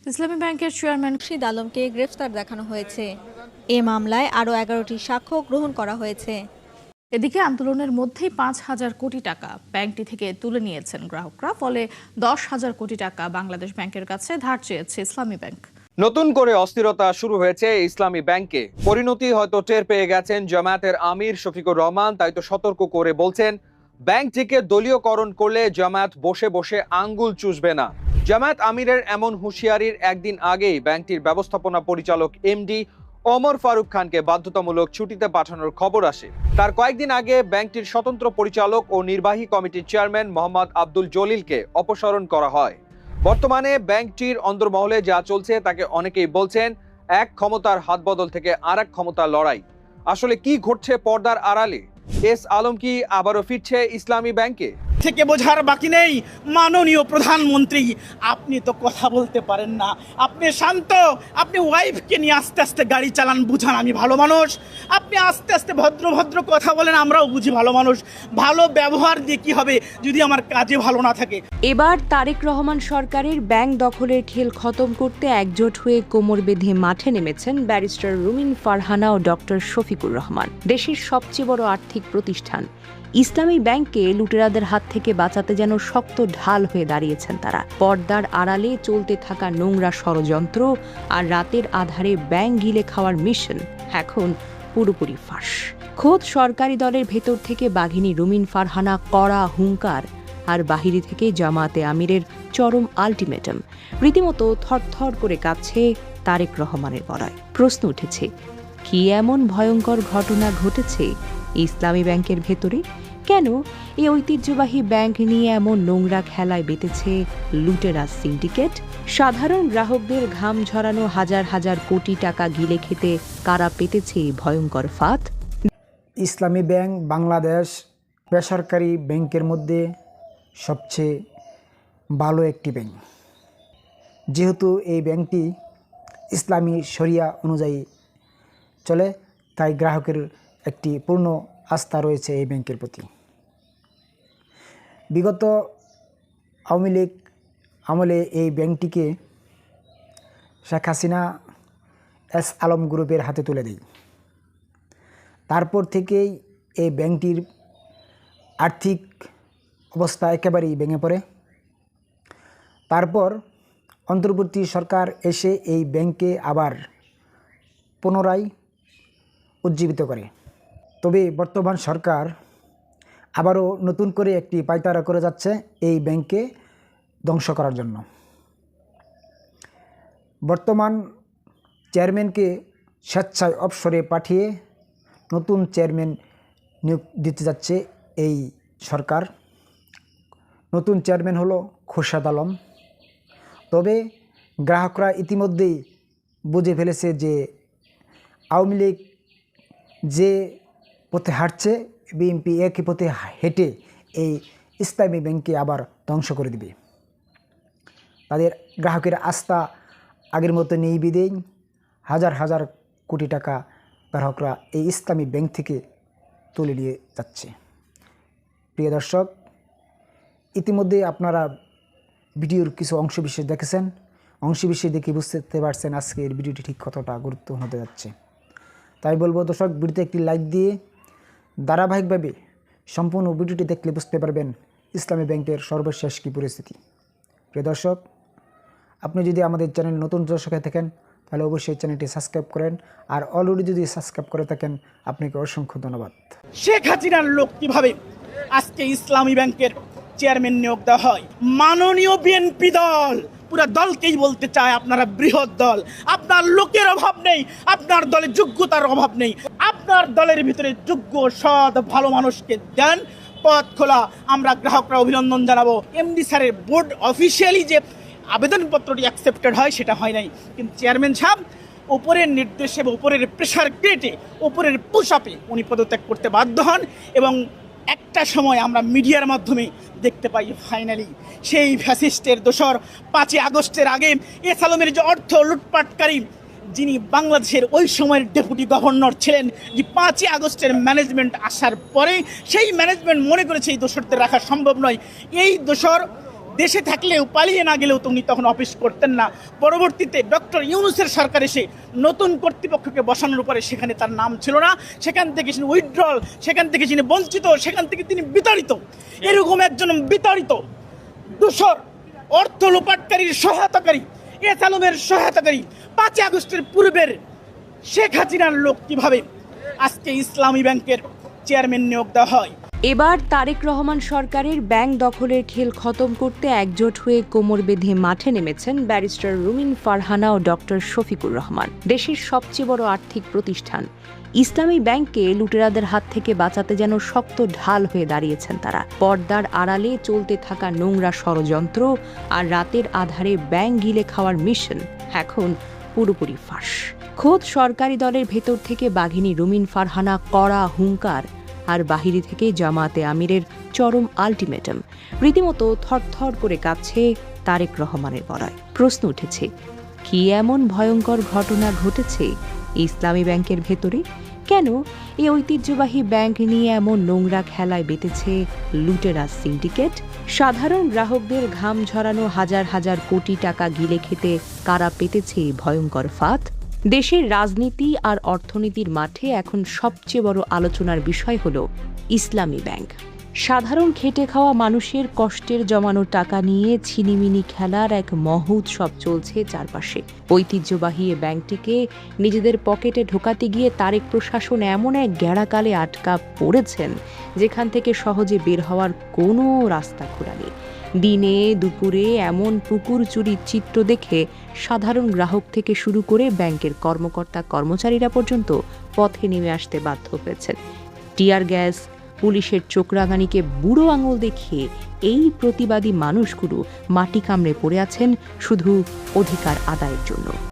ইসলামী ব্যাংকের চেয়ারম্যান খুরশিদ আলমকে গ্রেফতার দেখানো হয়েছে। এ মামলায় আরও 11টি সাক্ষ্য গ্রহণ করা হয়েছে। এদিকে আন্দোলনের মধ্যেই 5,000 কোটি টাকা ব্যাংকটি থেকে তুলে নিয়েছেন গ্রাহকরা, ফলে 10,000 কোটি টাকা বাংলাদেশ ব্যাংকের কাছে ধার চেয়েছে ইসলামী ব্যাংক। নতুন করে অস্থিরতা শুরু হয়েছে ইসলামী ব্যাংকে। পরিণতি হয়তো টের পেয়ে গেছেন জামায়াতের আমির শফিকুর রহমান, তাই তো সতর্ক করে বলছেন ব্যাংকটিকে দলীয়করণ করলে জামায়াত বসে বসে আঙ্গুল চুষবে না। জামায়াত আমিরের এমন হুঁশিয়ারির একদিন আগেই ব্যাংকটির ব্যবস্থাপনা পরিচালক এমডি ওমর ফারুক খানকে বাধ্যতামূলক ছুটিতে পাঠানোর খবর আসে। তার কয়েকদিন আগে ব্যাংকটির স্বতন্ত্র পরিচালক ও নির্বাহী কমিটির চেয়ারম্যান মোহাম্মদ আব্দুল জলিলকে অপসারণ করা হয়। বর্তমানে ব্যাংকটির অন্দরমহলে যা চলছে তাকে অনেকেই বলছেন এক ক্ষমতার হাতবদল থেকে আরেক ক্ষমতার লড়াই। আসলে কি ঘটছে পর্দার আড়ালে? এস আলম কি আবারও ফিরছে ইসলামী ব্যাংকে? থেকে বোঝার বাকি নেই, মাননীয় প্রধানমন্ত্রী আপনি তো কথা বলতে পারেন না, আপনি শান্ত, আপনি ওয়াইফকে নিয়ে আস্তে আস্তে গাড়ি চালান, বুঝান আমি ভালো মানুষ, আপনি আস্তে আস্তে ভদ্র ভদ্র কথা বলেন, আমরাও বুঝি ভালো মানুষ। ভালো ব্যবহার দিয়ে কি হবে যদি আমার কাজে ভালো না থাকে? এবার তারেক রহমান সরকারের ব্যাংক দখলের খেল খতম করতে একজোট হয়ে কোমর বেঁধে মাঠে নেমেছেন ব্যারিস্টার রুমিন ফারহানা ও ডক্টর শফিকুর রহমান। দেশের সবচেয়ে বড় আর্থিক প্রতিষ্ঠান ইসলামী ব্যাংককে লুটেরাদের হাত থেকে বাঁচাতে যেন শক্ত ঢাল হয়ে দাঁড়িয়েছেন তারা। পর্দার আড়ালে চলতে থাকা নোংরা ষড়যন্ত্র আর রাতের আধারে ব্যাংক গিলে খাওয়ার মিশন এখন পুরোপুরি ফাঁস। খোদ সরকারি দলের ভেতর থেকে বাঘিনী রুমিন ফারহানা কড়া হুঙ্কার, আর বাহিরে থেকে জামায়াতে আমিরের চরম আল্টিমেটাম। রীতিমতো থরথর করে কাঁপছে তারেক রহমানের গলায়। প্রশ্ন উঠেছে, কি এমন ভয়ঙ্কর ঘটনা ঘটেছে ইসলামী ব্যাংকের ভেতরে? কেন এই ঐতিহ্যবাহী ব্যাংক নিয়ে এমন নোংরা খেলায় বেঁধেছে লুটেরা সিন্ডিকেট? সাধারণ গ্রাহকদের ঘাম ঝরানো হাজার হাজার কোটি টাকা গিলে খেতে কারা পেতেছে এই ভয়ঙ্কর ফাঁদ? ইসলামী ব্যাংক বাংলাদেশ বেসরকারি ব্যাংকের মধ্যে সবচেয়ে ভালো একটি ব্যাংক। যেহেতু এই ব্যাংকটি ইসলামী শরিয়া অনুযায়ী চলে, তাই গ্রাহকের একটি পূর্ণ আস্থা রয়েছে এই ব্যাংকের প্রতি। বিগত আওয়ামী লীগ আমলে এই ব্যাংকটিকে শেখ হাসিনা এস আলম গ্রুপের হাতে তুলে দেয়। তারপর থেকেই এই ব্যাংকটির আর্থিক অবস্থা একেবারেই ভেঙে পড়ে। তারপর অন্তর্বর্তী সরকার এসে এই ব্যাংককে আবার পুনরায় উজ্জীবিত করে। তবে বর্তমান সরকার আবারও নতুন করে একটি পায়তারা করে যাচ্ছে এই ব্যাংককে ধ্বংস করার জন্য। বর্তমান চেয়ারম্যানকে স্বেচ্ছায় অবসরে পাঠিয়ে নতুন চেয়ারম্যান নিয়োগ দিতে যাচ্ছে এই সরকার। নতুন চেয়ারম্যান হলো খুরশিদ আলম। তবে গ্রাহকরা ইতিমধ্যেই বুঝে ফেলেছে যে আওয়ামী লীগ যে পথে হাঁটছে, বিএনপি একই পথে হেঁটে এই ইসলামী ব্যাংককে আবার ধ্বংস করে দিবে। তাদের গ্রাহকের আস্থা আগের মতো নেই বিদেই হাজার হাজার কোটি টাকা গ্রাহকরা এই ইসলামী ব্যাংক থেকে তুলে নিয়ে যাচ্ছে। প্রিয় দর্শক, ইতিমধ্যে আপনারা ভিডিওর কিছু অংশবিশেষ দেখেছেন। অংশবিশেষ দেখে বুঝতে পারছেন আজকের ভিডিওটি ঠিক কতটা গুরুত্বপূর্ণ হতে যাচ্ছে। তাই বলবো দর্শক, ভিডিওতে একটি লাইক দিয়ে ধারাবাহিকভাবে সম্পূর্ণ ভিডিওটি দেখলে বুঝতে পারবেন ইসলামী ব্যাংকের সর্বশেষ কী পরিস্থিতি। প্রিয় দর্শক, আপনি যদি আমাদের চ্যানেল নতুন দর্শক হয়ে থাকেন তাহলে অবশ্যই চ্যানেলটি সাবস্ক্রাইব করেন, আর অলরেডি যদি সাবস্ক্রাইব করে থাকেন আপনাকে অসংখ্য ধন্যবাদ। শেখ হাসিনার লোক কিভাবে আজকে ইসলামী ব্যাংকের চেয়ারম্যান নিয়োগ দেওয়া হয়? মাননীয় বিএনপি দল পুরা দলকেই বলতে চায়, আপনারা বৃহৎ দল, আপনার লোকের অভাব নেই, আপনার দলে যোগ্যতার অভাব নেই। আপনার দলের ভিতরে যোগ্য সৎ ভালো মানুষকে দেন, পথ খোলা। আমরা গ্রাহকরা অভিনন্দন জানাবো। এমডি স্যারের বোর্ড অফিসিয়ালি যে আবেদনপত্রটি অ্যাকসেপ্টেড হয় সেটা হয় নাই, কিন্তু চেয়ারম্যান সাহেব উপরের নির্দেশে বা উপরের প্রেশার ক্রিয়েটে, উপরের পুশআপে উনি পদত্যাগ করতে বাধ্য হন। এবং একটা সময় আমরা মিডিয়ার মাধ্যমে দেখতে পাই ফাইনালি সেই ফ্যাসিস্টের দোসর 5ই আগস্টের আগে এস আলমের যে অর্থ লুটপাটকারী, যিনি বাংলাদেশের ওই সময়ের ডেপুটি গভর্নর ছিলেন, যে 5ই আগস্টের ম্যানেজমেন্ট আসার পরে সেই ম্যানেজমেন্ট মনে করেছে এই দোসরদের রাখা সম্ভব নয়। এই দোসর দেশে থাকলেও পালিয়ে না গেলেও তো উনি তখন অফিস করতেন না। পরবর্তীতে ডক্টর ইউনূসের সরকার এসে নতুন কর্তৃপক্ষকে বসানোর পরে সেখানে তার নাম ছিল না, সেখান থেকে তিনি উইথড্রল, সেখান থেকে তিনি বঞ্চিত, সেখান থেকে তিনি বিতাড়িত। এরকম একজন বিতাড়িত দূষর অর্থ লোপাটকারীর সহায়তাকারী, এস আলমের সহায়তাকারী 5 আগস্টের পূর্বের শেখ হাসিনার লোক কিভাবে আজকে ইসলামী ব্যাংকের চেয়ারম্যান নিয়োগ দেওয়া হয়। এবার তারেক রহমান সরকারের ব্যাংক দখলের খেল খতম করতে একজোট হয়ে কোমর বেঁধে মাঠে নেমেছেন ব্যারিস্টার রুমিন ফারহানা ও ডক্টর শফিকুর রহমান। দেশের সবচেয়ে বড় আর্থিক প্রতিষ্ঠান ইসলামী ব্যাংককে লুটেরাদের হাত থেকে বাঁচাতে যেন শক্ত ঢাল হয়ে দাঁড়িয়েছেন তারা। পর্দার আড়ালে চলতে থাকা নোংরা ষড়যন্ত্র আর রাতের আধারে ব্যাংক গিলে খাওয়ার মিশন এখন পুরোপুরি ফাঁস। খোদ সরকারি দলের ভেতর থেকে বাঘিনী রুমিন ফারহানা কড়া হুঙ্কার, আর বাহিরে থেকে জামাতে আমিরের চরম আল্টিমেটাম। রীতিমতো থরথর করে কাঁপছে তারেক রহমানের গলায়। প্রশ্ন উঠেছে, কি এমন ভয়ঙ্কর ঘটনা ঘটেছে ইসলামী ব্যাংকের ভেতরে? কেন এই ঐতিহ্যবাহী ব্যাংক নিয়ে এমন নোংরা খেলায় বেঁধেছে লুটেরা সিন্ডিকেট? সাধারণ গ্রাহকদের ঘাম ঝরানো হাজার হাজার কোটি টাকা গিলে খেতে কারা পেতেছে ভয়ঙ্কর ফাঁদ? দেশের রাজনীতি আর অর্থনীতির মাঠে এখন সবচেয়ে বড় আলোচনার বিষয় হল ইসলামী ব্যাংক। সাধারণ খেটে খাওয়া মানুষের কষ্টের জমানো টাকা নিয়ে ছিনিমিনি খেলার এক মহোৎসব চলছে চারপাশে। ঐতিহ্যবাহী এ ব্যাংকটিকে নিজেদের পকেটে ঢোকাতে গিয়ে তারেক প্রশাসন এমন এক গ্যাড়াকালে আটকা পড়েছেন যেখান থেকে সহজে বের হওয়ার কোনো রাস্তা খোলা নেই। দিনে দুপুরে এমন পুকুর চুরির চিত্র দেখে সাধারণ গ্রাহক থেকে শুরু করে ব্যাংকের কর্মকর্তা কর্মচারীরা পর্যন্ত পথে নেমে আসতে বাধ্য হয়েছেন। টিয়ার গ্যাস, পুলিশের চোখরাঙানিকে বুড়ো আঙুল দেখিয়ে এই প্রতিবাদী মানুষগুলো মাটি কামড়ে পড়ে আছেন শুধু অধিকার আদায়ের জন্য।